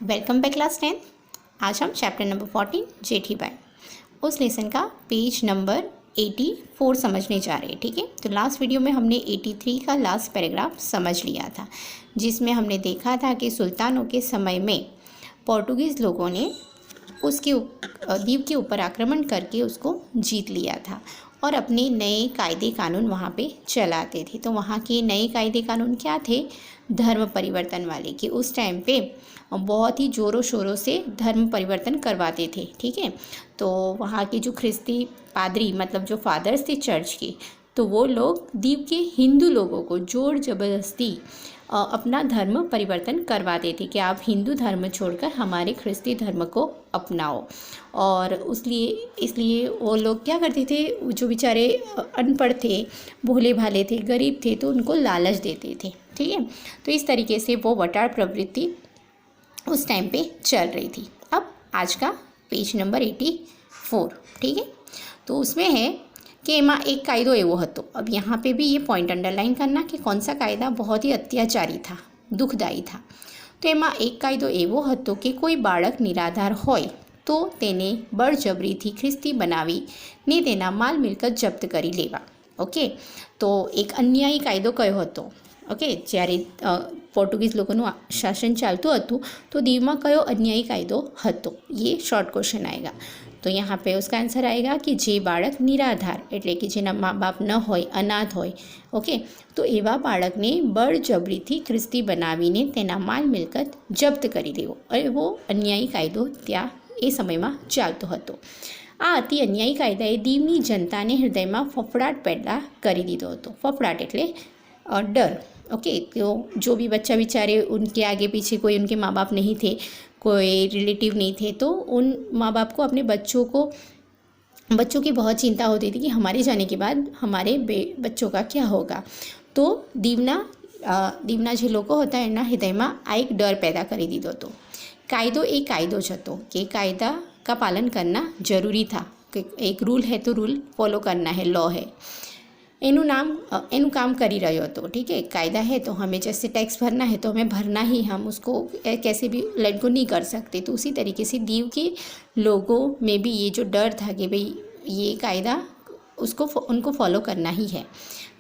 Welcome back class 10। आज हम chapter number 14 जेठी बाई उस लेसन का पेज नंबर 84 समझने जा रहे हैं। ठीक है, तो लास्ट वीडियो में हमने 83 का लास्ट पैराग्राफ समझ लिया था, जिसमें हमने देखा था कि सुल्तानों के समय में पोर्टुगीज़ लोगों ने उसके द्वीप के ऊपर आक्रमण करके उसको जीत लिया था और अपने नए कायदे कानून वहाँ पे चलाते थे। तो वहाँ के नए कायदे कानून क्या थे? धर्म परिवर्तन वाले, कि उस टाइम पे बहुत ही ज़ोरों शोरों से धर्म परिवर्तन करवाते थे। ठीक है, तो वहाँ के जो ख्रिस्ती पादरी, मतलब जो फादर्स थे चर्च के, तो वो लोग द्वीप के हिंदू लोगों को ज़ोर ज़बरदस्ती अपना धर्म परिवर्तन करवाते थे कि आप हिंदू धर्म छोड़कर हमारे ख्रिस्ती धर्म को अपनाओ। और इसलिए वो लोग क्या करते थे, जो बेचारे अनपढ़ थे, भोले भाले थे, गरीब थे, तो उनको लालच देते थे। ठीक है, तो इस तरीके से वो वटार प्रवृत्ति उस टाइम पे चल रही थी। अब आज का पेज नंबर 84। ठीक है, तो उसमें है कि एमा एक कायदो एवो हतो। अब यहाँ पे भी ये पॉइंट अंडरलाइन करना कि कौन सा कायदा बहुत ही अत्याचारी था, दुखदायी था। तो एमा एक कायदो एवो हतो कि कोई बाळक निराधार होय तो તેને બળજબરીથી ખ્રિસ્તી બનાવીને તેના માલ મિલકત જપ્ત કરી લેવા। ઓકે, તો એક અન્યાયી કાયદો કયો હતો? ઓકે, જ્યારે પોર્ટુગીઝ લોકોનું શાસન ચાલતું હતું તો દીવમાં કયો અન્યાયી કાયદો હતો? ये शॉर्ट क्वेश्चन आएगा। तो यहाँ पे उसका आंसर आएगा कि जे बाळक निराधार એટલે કે જેના મા બાપ ન હોય, અનાથ હોય, ઓકે, તો એવા બાળકને બળજબરીથી ખ્રિસ્તી બનાવીને તેના માલ મિલકત જપ્ત કરી દેવો, એવો અન્યાયી કાયદો ત્યાં એ સમયમાં ચાલતો હતો। આ અતિ અન્યાયી કાયદાએ દીવની જનતાને હૃદયમાં ફફડાટ પેદા કરી દીધો હતો। ફફડાટ એટલે डर। ओके, तो जो भी बच्चा बेचारे उनके आगे पीछे कोई उनके माँ बाप नहीं थे, कोई रिलेटिव नहीं थे, तो उन माँ बाप को अपने बच्चों की बहुत चिंता होती थी कि हमारे जाने के बाद हमारे बच्चों का क्या होगा। तो દીવના જે લોકો હતા એના હૃદયમાં આ એક ડર પેદા કરી દીધો હતો। કાયદો એ કાયદો જ હતો કે कायदा का पालन करना ज़रूरी था, कि एक रूल है तो रूल फॉलो करना है, लॉ है, एनु काम करी रह्यो હતો। ठीक है, कायदा है तो हमें जैसे टैक्स भरना है तो हमें भरना ही, हम उसको कैसे भी लेट गो नहीं कर सकते। तो उसी तरीके से दीव के लोगों में भी ये जो डर था कि भाई ये कायदा उनको फॉलो करना ही है।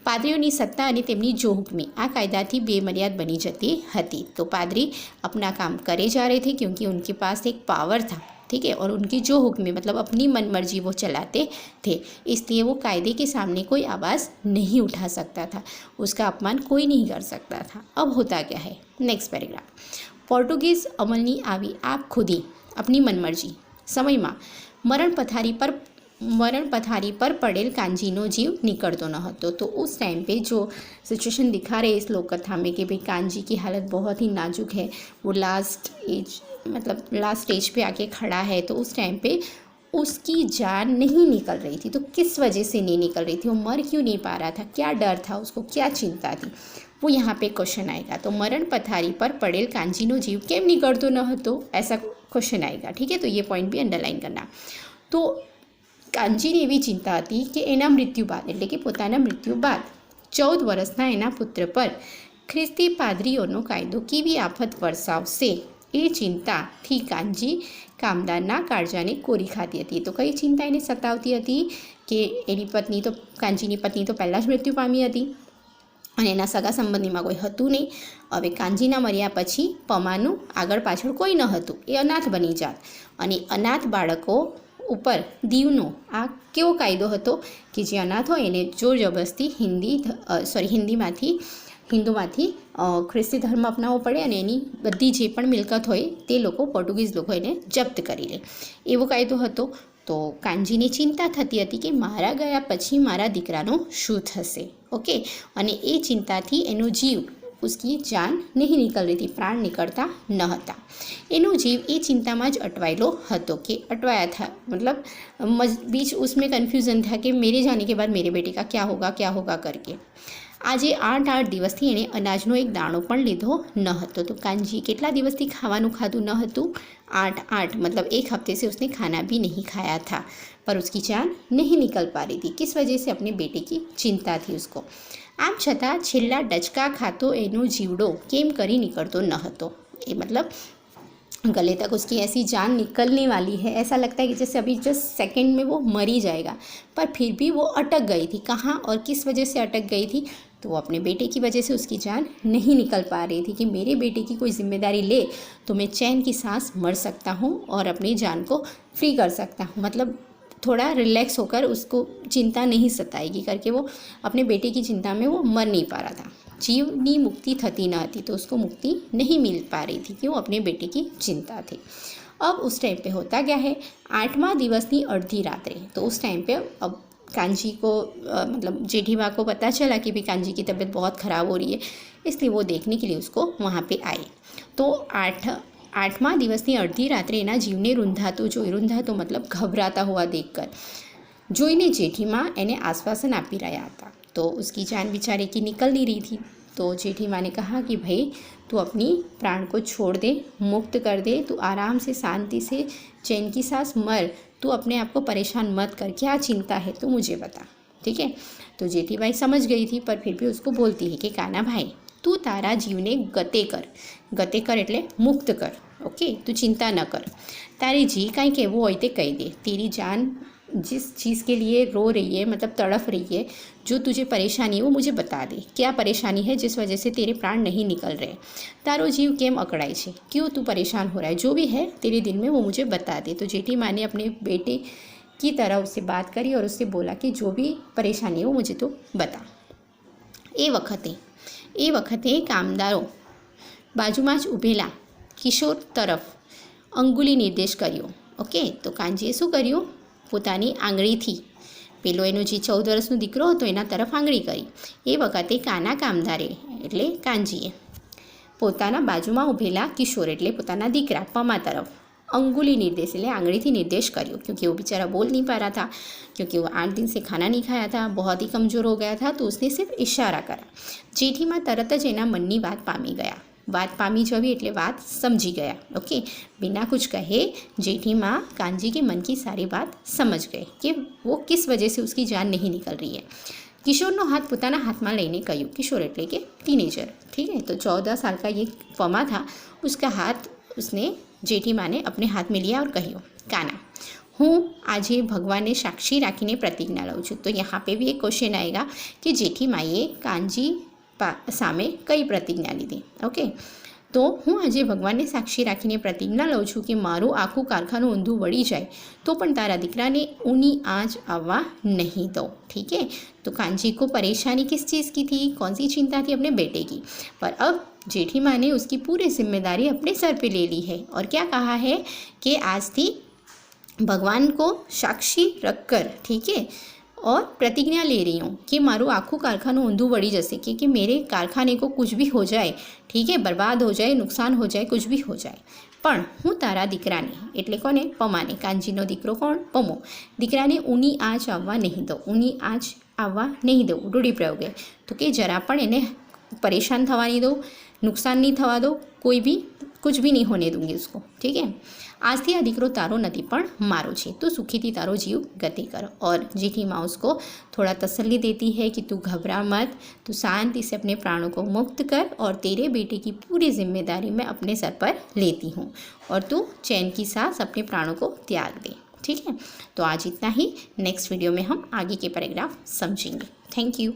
પાદરીઓની સત્તા અને તેમની જો હુકમી આ કાયદાથી બેમર્યાદ બની જતી હતી। तो पादरी अपना काम करे जा रहे थे क्योंकि उनके पास एक पावर था। ठीक है, और उनकी जो हुक्म मतलब अपनी मन मर्जी वो चलाते थे, इसलिए वो कायदे के सामने कोई आवाज़ नहीं उठा सकता था, उसका अपमान कोई नहीं कर सकता था। अब होता क्या है, नेक्स्ट पैराग्राफ। पोर्टुगीज़ अमलनी आवी आप खुदी अपनी मनमर्जी समय में मरण पथारी पर पड़ेल कांजीनो जीव निकलतो न हतो। तो उस टाइम पे जो सिचुएशन दिखा रहे इस लोक कथा में कि भाई कांजी की हालत बहुत ही नाजुक है, वो लास्ट स्टेज पे आके खड़ा है, तो उस टाइम पे उसकी जान नहीं निकल रही थी। तो किस वजह से नहीं निकल रही थी, वो मर क्यों नहीं पा रहा था, क्या डर था उसको, क्या चिंता थी, वो यहाँ पे क्वेश्चन आएगा। तो मरण पथारी पर पड़ेल कांजीनो जीव केम निकलतो न हतो, ऐसा क्वेश्चन आएगा। ठीक है, तो ये पॉइंट भी अंडरलाइन करना। तो કાંજીને એવી ચિંતા હતી કે એના મૃત્યુ બાદ એટલે કે પોતાના મૃત્યુ બાદ 14 વર્ષના એના પુત્ર પર ખ્રિસ્તી પાદરીઓનો કાયદો કેવી આફત વરસાવશે, એ ચિંતાથી કાંજી કામદારના કાળજાને કોરી ખાતી હતી। તો કઈ ચિંતા એને સતાવતી હતી કે એની પત્ની, તો કાંજીની પત્ની તો પહેલાં જ મૃત્યુ પામી હતી અને એના સગા સંબંધીમાં કોઈ હતું નહીં। હવે કાંજીના મર્યા પછી પમાનું આગળ પાછળ કોઈ ન હતું, એ અનાથ બની જાત અને અનાથ બાળકો ઉપર દીવનો આ કેવો કાયદો હતો કે જે અનાથ હોય એને જોર જબરદસ્તી હિન્દુમાંથી ખ્રિસ્તી ધર્મ અપનાવવો પડે અને એની બધી જે પણ મિલકત હોય તે લોકો પોર્ટુગીઝ લોકો એને જપ્ત કરી લે, એવો કાયદો હતો। તો કાંજીને ચિંતા થતી હતી કે મારા ગયા પછી મારા દીકરાનો શું થશે। ઓકે, અને એ ચિંતાથી એનો જીવ, उसकी जान नहीं निकल रही थी, प्राण निकलता न હતા। એનો જીવ એ चिंता में ज अटवायेलो हतो कि अटवाया था, मतलब बीच उसमें कन्फ्यूज़न था कि मेरे जाने के बाद मेरे बेटे का क्या होगा करके। આજે 8 દિવસથી એણે અનાજનો એક દાણો પણ લીધો ન હતો। तो कांजी કેટલા દિવસથી ખાવાનું ખાધું ન હતું? 8 मतलब एक हफ्ते से उसने खाना भी नहीं खाया था, पर उसकी जान नहीं निकल पा रही थी। किस वजह से? अपने बेटे की चिंता थी उसको। આમ છતાં છેલ્લા ડચકા ખાતો એનો જીવડો કેમ કરી નીકળતો ન હતો, એ मतलब गले तक उसकी ऐसी जान निकलने वाली है, ऐसा लगता है कि जैसे अभी जस्ट सेकंड में वो मर ही जाएगा, पर फिर भी वो अटक गई थी। कहाँ और किस वजह से अटक गई थी? तो वो अपने बेटे की वजह से उसकी जान नहीं निकल पा रही थी कि मेरे बेटे की कोई जिम्मेदारी ले तो मैं चैन की सांस मर सकता हूँ और अपनी जान को फ्री कर सकता हूँ, मतलब थोड़ा रिलैक्स होकर उसको चिंता नहीं सताएगी करके वो अपने बेटे की चिंता में वो मर नहीं पा रहा था। जीवनी मुक्ति थती न थी, तो उसको मुक्ति नहीं मिल पा रही थी कि वो अपने बेटे की चिंता थी। अब उस टाइम पे होता क्या है, 8वां दिवसनी अर्धी रात्रे, तो उस टाइम पे अब कांजी को मतलब जेठी माँ को पता चला कि भाई कांजी की तबीयत बहुत ख़राब हो रही है, इसलिए वो देखने के लिए उसको वहाँ पे आए। तो 8वां દિવસની અડધી રાત્રે એના જીવને રૂંધાતો જોઈ, રૂંધાતો मतलब घबराता हुआ देखकर જોઈને જેઠીમાં એને આશ્વાસન આપી રહ્યા હતા। तो उसकी जान बेचारे की निकल नहीं रही थी। तो जेठी माँ ने कहा कि भाई तू अपनी प्राण को छोड़ दे, मुक्त कर दे, तू आराम से शांति से चैन की सांस मर, तू अपने आप को परेशान मत कर, क्या चिंता है तो मुझे बता, ठीक है। तो जेठी बाई समझ गई थी, पर फिर भी उसको बोलती है कि काना भाई तू तारा जीवने गते कर એટલે मुक्त कर, ओके, तू चिंता न कर, तारी जी कहीं कहवू होय ते कही दे, तेरी जान जिस चीज़ के लिए रो रही है, मतलब तड़फ रही है, जो तुझे परेशानी है वो मुझे बता दे, क्या परेशानी है जिस वजह से तेरे प्राण नहीं निकल रहे, तारो जीव केम अकड़ाई छे, क्यों तू परेशान हो रहा है, जो भी है तेरे दिल में वो मुझे बता दे। तो जेठी माँ ने अपने बेटे की तरह उससे बात करी और उससे बोला कि जो भी परेशानी है वो मुझे तो बता। એ વખતે કામદારો બાજુમાં જ ઊભેલા કિશોર તરફ અંગુલી નિર્દેશ કર્યો, ઓકે। તો કાંજીએ શું કર્યું, પોતાની આંગળીથી પેલો એનો જે 14 વર્ષનો દીકરો હતો એના તરફ આંગળી કરી। એ વખતે કાના કામદારે એટલે કાંજીએ પોતાના બાજુમાં ઊભેલા કિશોર એટલે પોતાના દીકરા પમા તરફ अंगुली निर्देश એટલે आंगड़ी निर्देश કર્યો, क्योंकि वो बेचारा बोल नहीं पा रहा था, क्योंकि वो 8 दिन से खाना नहीं खाया था, बहुत ही कमज़ोर हो गया था, तो उसने सिर्फ इशारा करा। जेठी माँ तरत ज एना मननी बात पामी गया, बात पामी जवी એટલે बात समझी गया, ओके। बिना कुछ कहे जेठी माँ कांजी के मन की सारी बात समझ गए कि वो किस वजह से उसकी जान नहीं निकल रही है। किशोरનો हाथ પોતાના હાથમાં લઈને કહ્યું, किशोर એટલે કે टीनेजर, ठीक है। तो 14 साल का ये पमा था, उसका हाथ उसने जेठी माँ ने अपने हाथ में लिया और कहियो, काना हूँ आज भगवान ने साक्षी राखीने प्रतिज्ञा लऊँ छूँ। तो यहाँ पे भी एक क्वेश्चन आएगा कि जेठी माए कांजी सामे कई प्रतिज्ञा लीधी, ओके। तो हूँ आज भगवान ने साक्षी राखीने प्रतिज्ञा लऊँ छूँ कि मारू आखू कारखानु ऊंधू वળી जाए तो पण तारा दीकरा ने ऊनी आँच आववा नहीं दो, ठीक है। तो कांजी को परेशानी किस चीज़ की थी, कौन सी चिंता थी, अपने बेटे की। पर अब जेठी माँ ने उसकी पूरी जिम्मेदारी अपने सर पे ले ली है और क्या कहा है कि आज थी भगवान को साक्षी रखकर, ठीक है, और प्रतिज्ञा ले रही हूँ कि मारू आखू कारखानु ऊंधू वળી जैसे कि मेरे कारखाने को कुछ भी हो जाए, ठीक है, बर्बाद हो जाए, नुकसान हो जाए, कुछ भी हो जाए, पण हूँ तारा दीकराने એટલે કોને, પમાને, કાંજીનો દીકરો કોણ, પમો, દીકરાને ઊની આંચ આવવા નહીં દઉં, ઊની આંચ આવવા નહીં દઉં, રૂઢિપ્રયોગ है, तो कि जरा पण એને परेशान थवा नहीं दो, नुकसान नहीं थवा दो, कोई भी कुछ भी नहीं होने दूंगी उसको, ठीक है। આજથી આ દીકરો તારો નથી પણ મારો છે, तो सुखीથી તારો जीव गति कर। और जेठी माँ उसको थोड़ा तसल्ली देती है कि तू घबरा मत, तू शांति से अपने प्राणों को मुक्त कर और तेरे बेटे की पूरी जिम्मेदारी मैं अपने सर पर लेती हूँ और तू चैन की सांस अपने प्राणों को त्याग दे, ठीक है। तो आज इतना ही, नेक्स्ट वीडियो में हम आगे के पैराग्राफ समझेंगे। Thank you.